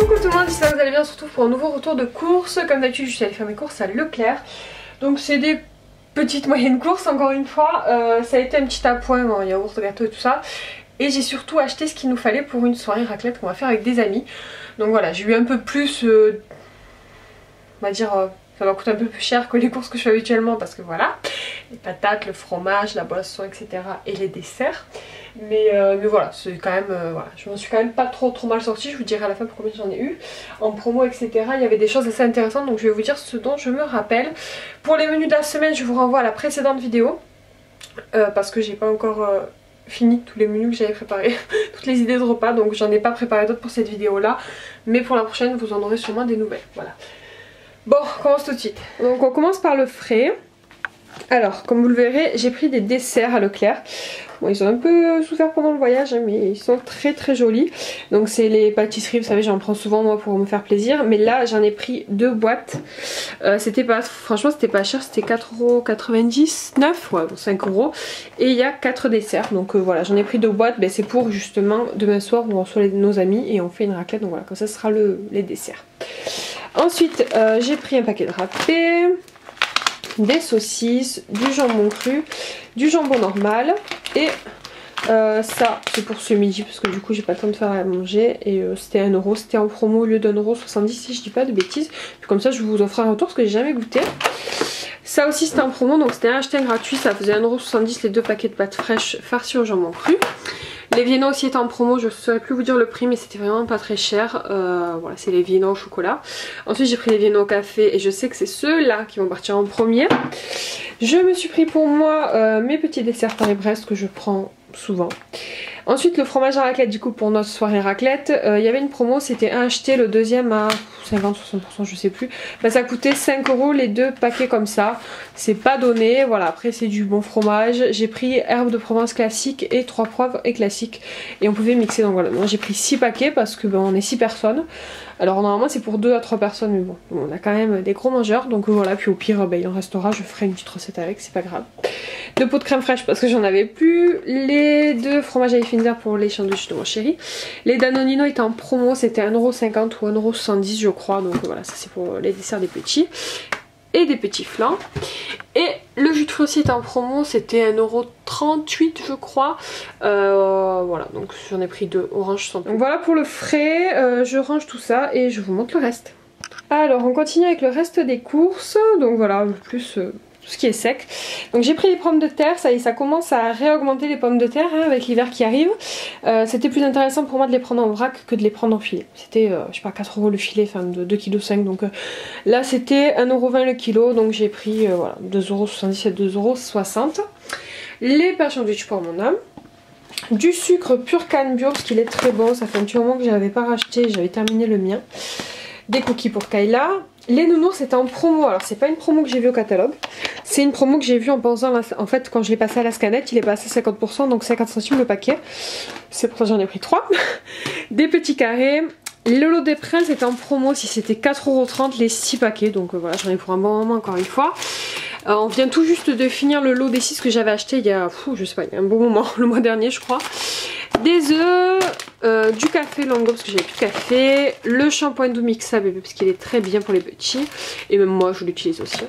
Coucou tout le monde, j'espère que vous allez bien, on se retrouve pour un nouveau retour de course. Comme d'habitude je suis allée faire mes courses à Leclerc. Donc c'est des petites moyennes courses encore une fois. Ça a été un petit appoint en yaourt, gâteau et tout ça. Et j'ai surtout acheté ce qu'il nous fallait pour une soirée raclette qu'on va faire avec des amis. Donc voilà, j'ai eu un peu plus, on va dire, ça va coûter un peu plus cher que les courses que je fais habituellement parce que voilà, les patates, le fromage, la boisson, etc. et les desserts. Mais voilà, c'est quand même, voilà, je m'en suis quand même pas trop mal sortie, je vous dirai à la fin pour combien j'en ai eu. En promo, etc. il y avait des choses assez intéressantes, donc je vais vous dire ce dont je me rappelle. Pour les menus de la semaine, je vous renvoie à la précédente vidéo, parce que j'ai pas encore fini tous les menus que j'avais préparés, toutes les idées de repas, donc j'en ai pas préparé d'autres pour cette vidéo là, mais pour la prochaine vous en aurez sûrement des nouvelles, voilà. Bon, on commence tout de suite. Donc on commence par le frais. Alors, comme vous le verrez, j'ai pris des desserts à Leclerc. Bon, ils ont un peu souffert pendant le voyage, hein, mais ils sont très jolis. Donc c'est les pâtisseries, vous savez, j'en prends souvent moi pour me faire plaisir. Mais là, j'en ai pris 2 boîtes. C'était pas, franchement, c'était pas cher, c'était 4,99 €, ouais, bon, 5 €. Et il y a 4 desserts. Donc voilà, j'en ai pris 2 boîtes. Ben, c'est pour justement demain soir où on reçoit nos amis et on fait une raclette. Donc voilà, comme ça, ce sera les desserts. Ensuite, j'ai pris un paquet de râpé, des saucisses, du jambon cru, du jambon normal et ça c'est pour ce midi parce que du coup j'ai pas le temps de faire à manger et c'était 1 €, c'était en promo au lieu d'1,70 € si je dis pas de bêtises. Puis comme ça je vous offre un retour parce que j'ai jamais goûté. Ça aussi c'était en promo, donc c'était un acheté gratuit, ça faisait 1,70 € les 2 paquets de pâtes fraîches farcies au jambon cru. Les viennois aussi étaient en promo, je ne saurais plus vous dire le prix mais c'était vraiment pas très cher. Voilà, c'est les viennois au chocolat. Ensuite j'ai pris les viennois au café et je sais que c'est ceux-là qui vont partir en premier. Je me suis pris pour moi mes petits desserts Paris-Brest que je prends souvent. Ensuite le fromage à raclette du coup pour notre soirée raclette, il y avait une promo, c'était un acheté, le deuxième à 50-60% je sais plus. Bah, ça coûtait 5 € les 2 paquets comme ça, c'est pas donné, voilà, après c'est du bon fromage. J'ai pris herbe de Provence classique et 3 poivres et classique et on pouvait mixer, donc voilà, moi j'ai pris 6 paquets parce que on est 6 personnes. Alors normalement c'est pour 2 à 3 personnes mais bon, on a quand même des gros mangeurs donc voilà, puis au pire il en restera, je ferai une petite recette avec, c'est pas grave. 2 pots de crème fraîche parce que j'en avais plus, les 2 fromages à Kinder pour les sandwichs de mon chéri. Les Danonino étaient en promo, c'était 1,50 € ou 1,70 € je crois, donc voilà, ça c'est pour les desserts des petits. Et des petits flancs. Et le jus de fruits aussi était en promo, c'était 1,38 € je crois. Voilà, donc j'en ai pris 2 orange sans. Donc voilà pour le frais, je range tout ça et je vous montre le reste. Alors on continue avec le reste des courses, donc voilà, plus tout ce qui est sec. Donc j'ai pris les pommes de terre, ça y est, ça commence à réaugmenter les pommes de terre hein, avec l'hiver qui arrive. C'était plus intéressant pour moi de les prendre en vrac que de les prendre en filet. C'était je sais pas 4 € le filet, enfin de 2,5 kg. Donc là c'était 1,20 € le kilo, donc j'ai pris voilà, 2,70 € et 2,60 €. Les pains sandwich pour mon homme. Du sucre pur canne bio parce qu'il est très bon, ça fait un petit moment que je n'avais pas racheté, j'avais terminé le mien. Des cookies pour Kayla. Les nounours c'était en promo, alors c'est pas une promo que j'ai vue au catalogue, c'est une promo que j'ai vue en pensant, en fait quand je l'ai passé à la scanette il est passé à 50%, donc 50 centimes le paquet, c'est pour ça que j'en ai pris 3. Des petits carrés, le lot des princes était en promo, si c'était 4,30 € les 6 paquets, donc voilà j'en ai pour un bon moment encore une fois. On vient tout juste de finir le lot des 6 que j'avais acheté il y a, je sais pas, il y a un bon moment, le mois dernier je crois. Des œufs, du café Longo parce que j'avais plus de café, le shampoing Doux Mixa bébé parce qu'il est très bien pour les petits et même moi je l'utilise aussi.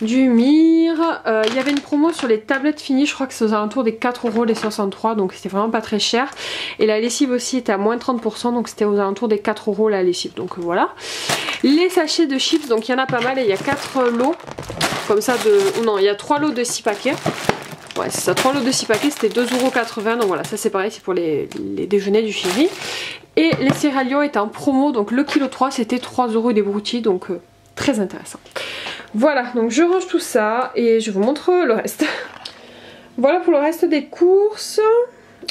Du myrrhe, il y avait une promo sur les tablettes finies, je crois que c'est aux alentours des 4 € les 63, donc c'était vraiment pas très cher. Et la lessive aussi était à moins 30%, donc c'était aux alentours des 4 € la lessive, donc voilà. Les sachets de chips, donc il y en a pas mal et il y a 4 lots comme ça de... non, il y a 3 lots de 6 paquets. Ouais c'est ça, 3 lots de 6 paquets c'était 2,80 €, donc voilà, ça c'est pareil, c'est pour les déjeuners du chéri. Et les céréaliaux étaient en promo, donc le kilo 3 c'était 3 € des broutilles, donc très intéressant. Voilà, donc je range tout ça et je vous montre le reste. Voilà pour le reste des courses.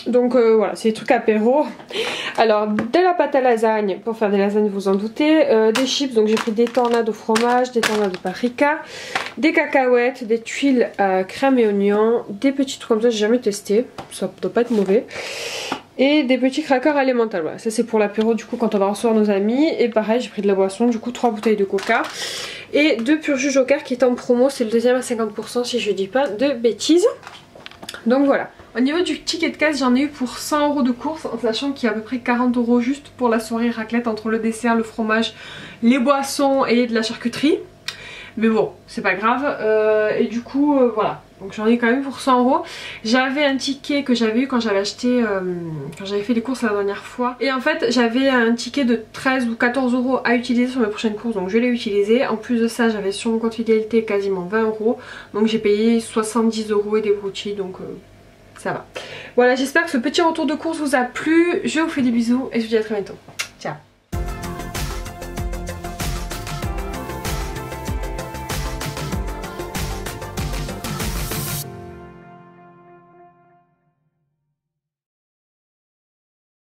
Donc voilà, c'est des trucs apéro. Alors de la pâte à lasagne pour faire des lasagnes, vous en doutez, des chips, donc j'ai pris des tornades au fromage, des tornades de paprika, des cacahuètes, des tuiles à crème et oignon, des petits trucs comme ça, j'ai jamais testé, ça doit pas être mauvais. Et des petits crackers alimentaires, voilà, ça c'est pour l'apéro du coup quand on va recevoir nos amis. Et pareil j'ai pris de la boisson, du coup 3 bouteilles de coca. Et 2 pur jus Joker qui est en promo, c'est le deuxième à 50% si je dis pas de bêtises. Donc voilà. Au niveau du ticket de caisse, j'en ai eu pour 100 € de course, en sachant qu'il y a à peu près 40 € juste pour la soirée raclette entre le dessert, le fromage, les boissons et de la charcuterie. Mais bon, c'est pas grave. Et du coup, voilà. Donc j'en ai quand même pour 100 €. J'avais un ticket que j'avais eu quand j'avais acheté, quand j'avais fait les courses la dernière fois. Et en fait, j'avais un ticket de 13 ou 14 € à utiliser sur mes prochaines courses. Donc je l'ai utilisé. En plus de ça, j'avais sur mon compte fidélité quasiment 20 €. Donc j'ai payé 70 € et des broutilles. Donc ça va. Voilà, j'espère que ce petit retour de course vous a plu. Je vous fais des bisous et je vous dis à très bientôt.